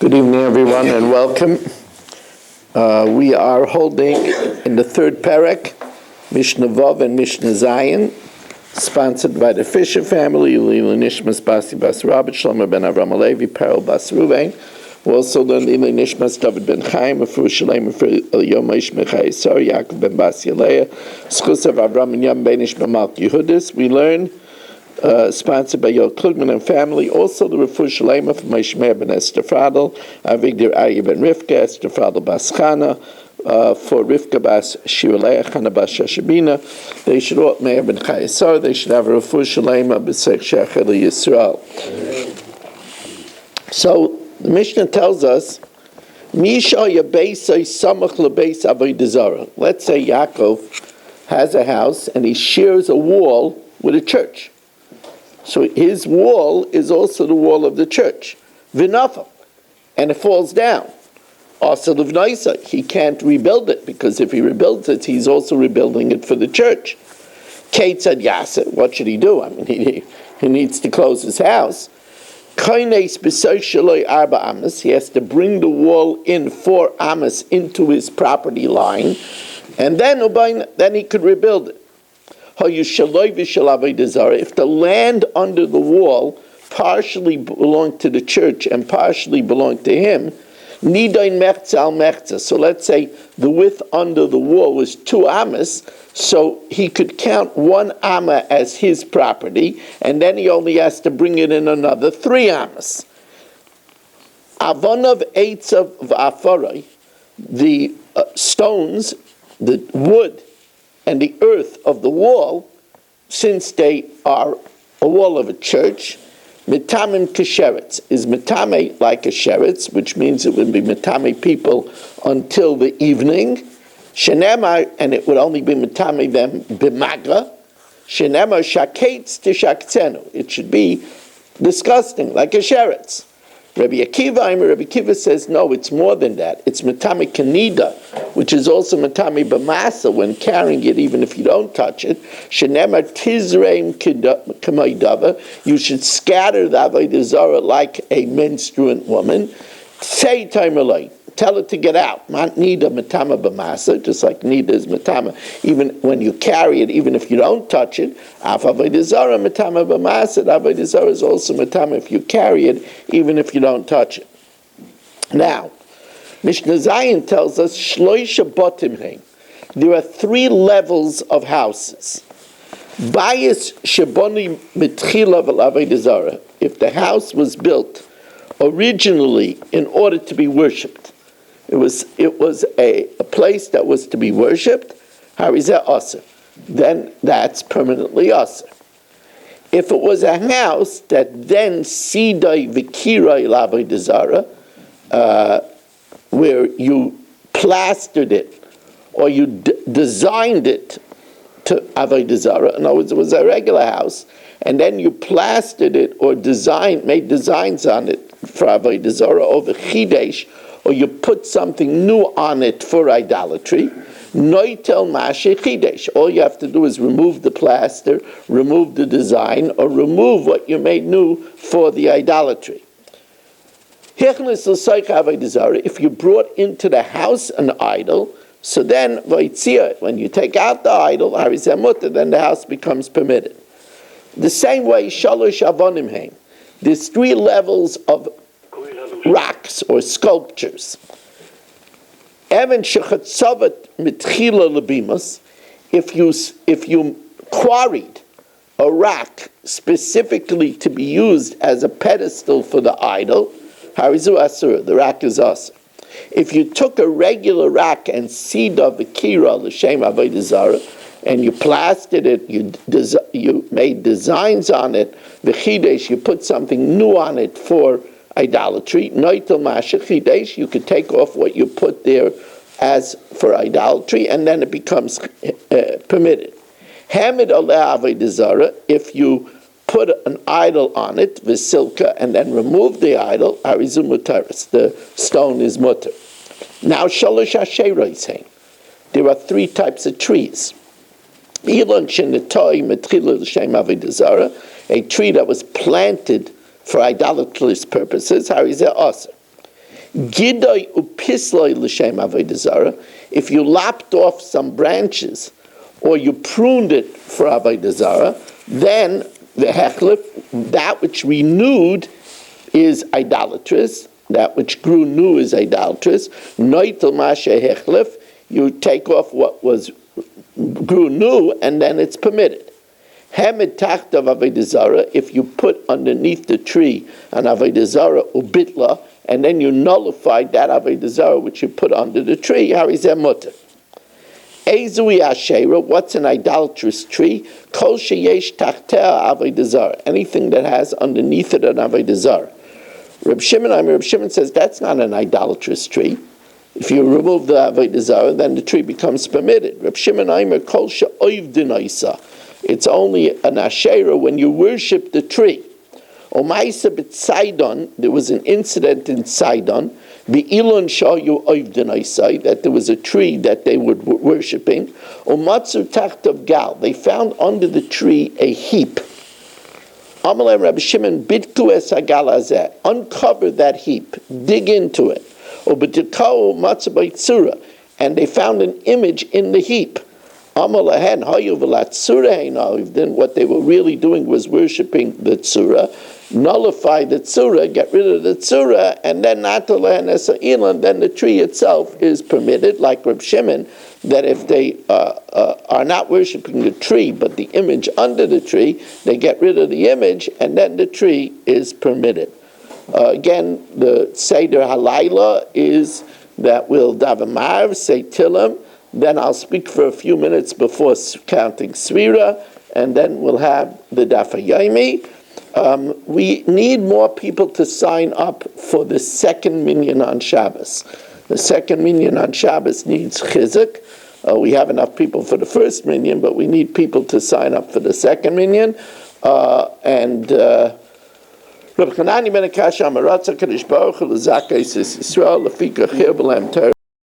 Good evening, everyone, and welcome. We are holding in the third parak, Mishna Vav and Mishna Zayin, sponsored by the Fisher family, Lila Nishmas Basi Bas Rabbi Shlomo ben Avram Alevi, Perel Bas Ruvain. We also learned Lila Nishmas David ben Chaim, Afru Shalem, Afru Yomis Mechai Sar, Yaakov ben Bas Yaleah, Schus of Avram and Yam ben Ishma Malk Yehudis. We learned sponsored by Yoel Klugman and family. Also the Refu Shalema from Mishmer ben Esther Fadel, Avigdor Arya ben Rivka, Esther Fadel Bas Chana, for Rivka Bas Shiraleah, Chana Bas Shashabina. They should all, Meir ben Chayesar, they should have a Refu Shalema b'Sech Shechel Yisrael. So the Mishnah tells us, Misha Yabeisai Samach Lebeis Avoda Zara. Let's say Yaakov has a house and he shares a wall with a church. So his wall is also the wall of the church. V'nafal. And it falls down. Also l'vnaisa. He can't rebuild it, because if he rebuilds it, he's also rebuilding it for the church. Kate said, Yasser, what should he do? I mean, he needs to close his house. He has to bring the wall in 4 amas into his property line, and then he could rebuild it. If the land under the wall partially belonged to the church and partially belonged to him, so let's say the width under the wall was 2 amas, so he could count 1 amma as his property, and then he only has to bring it in another 3 amas. Avonav eitzav v'afarai, the stones, the wood, and the earth of the wall, since they are a wall of a church, mitamim kesheretz, is mitame like a sheretz, which means it would be mitame people until the evening. Shenemar, and it would only be mitame them b'maga. Shenemar shaketz tishaktzenu. It should be disgusting, like a sheretz. Rabbi Akiva says, no, it's more than that. It's matame kanida, which is also matame b'masa when carrying it, even if you don't touch it. Shenemar tizreim kamaydava. You should scatter the avodah zara like a menstruant woman. Say timerlay. Tell it to get out. Not nida matama b'masa, just like nida is matama. Even when you carry it, even if you don't touch it, af avodah zara matama b'masa. Avodah zara is also matama if you carry it, even if you don't touch it. Now, Mishna Zayin tells us shloisha botim hein. There are 3 levels of houses. Bayis sheboni mitchila v'avodah zara. If the house was built originally in order to be worshipped, it was a place that was to be worshipped, harizeh aser, then that's permanently aser. If it was a house that then sidai v'kirai l'avodah zara, where you plastered it or you designed it to avodah zara, in other words, it was a regular house, and then you plastered it or made designs on it for avodah zara over chidesh, or you put something new on it for idolatry, noitel mashe chidesh. All you have to do is remove the plaster, remove the design, or remove what you made new for the idolatry. If you brought into the house an idol, so then when you take out the idol, then the house becomes permitted. The same way, shalosh avonim hein. There's 3 levels of rocks or sculptures. Even shechatzavat mitchila lebimus, if you quarried a rock specifically to be used as a pedestal for the idol, harizu asur, the rock is asur. If you took a regular rock and sida v'kira l'shem avodah zara, and you plastered it, you made designs on it, v'chidesh, you put something new on it for idolatry, noitel mashe chidesh, you could take off what you put there as for idolatry, and then it becomes permitted. Hamid aleh avodah zara, if you put an idol on it, v'silka, and then remove the idol, harizu mutaris, the stone is mutar. Now shalosh asheros hein. There are 3 types of trees. Ilon shenetoi metchila l'shem avodah zara, a tree that was planted for idolatrous purposes, harizeh aser. Gidai upisloi l'shem avodah zara. If you lopped off some branches, or you pruned it for avodah zara, then the hechlif, that which renewed, is idolatrous. That which grew new is idolatrous. Noitel mashe hechlif. You take off what grew new, and then it's permitted. Hamed tachtav avodah zara. If you put underneath the tree an avodah zara ubitla, and then you nullified that avodah zara which you put under the tree, harizeh mutter. Ezui Asherah, what's an idolatrous tree? Kol sheyesh tachtea avodah zara. Anything that has underneath it an avodah zara. Reb Shimon says that's not an idolatrous tree. If you remove the avodah zara, then the tree becomes permitted. Reb Shimon Aimer kol she'oivdin isa. It's only an Asherah when you worship the tree. Omaisa b'Sidon, there was an incident in Sidon, V'ilon shayu oivdin isai, that there was a tree that they were worshipping. Umatzu tachtav gal, they found under the tree a heap. Amalei Rabbi Shimon bitku es hagal hazeh, uncover that heap, dig into it. Ubetikau matzu b'tzura, and they found an image in the heap. Amalahen hayu v'latzura hein oivdin, what they were really doing was worshipping the tzura. Nullify the tzura, get rid of the tzura, and then natalahen esailan, then the tree itself is permitted, like Reb Shimon, that if they are not worshiping the tree, but the image under the tree, they get rid of the image, and then the tree is permitted. Again, the Seder Halayla is that we'll davamar, say Tilim, then I'll speak for a few minutes before counting Svira, and then we'll have the Daf HaYomi. We need more people to sign up for the second minyan on Shabbos. The second minyan on Shabbos needs chizuk. We have enough people for the first minyan, but we need people to sign up for the second minyan. Reb Chanani ben Akash Amaratza Kadosh Baruch Hu L'Zakei Yisrael Lefika Chir B'Lem Torah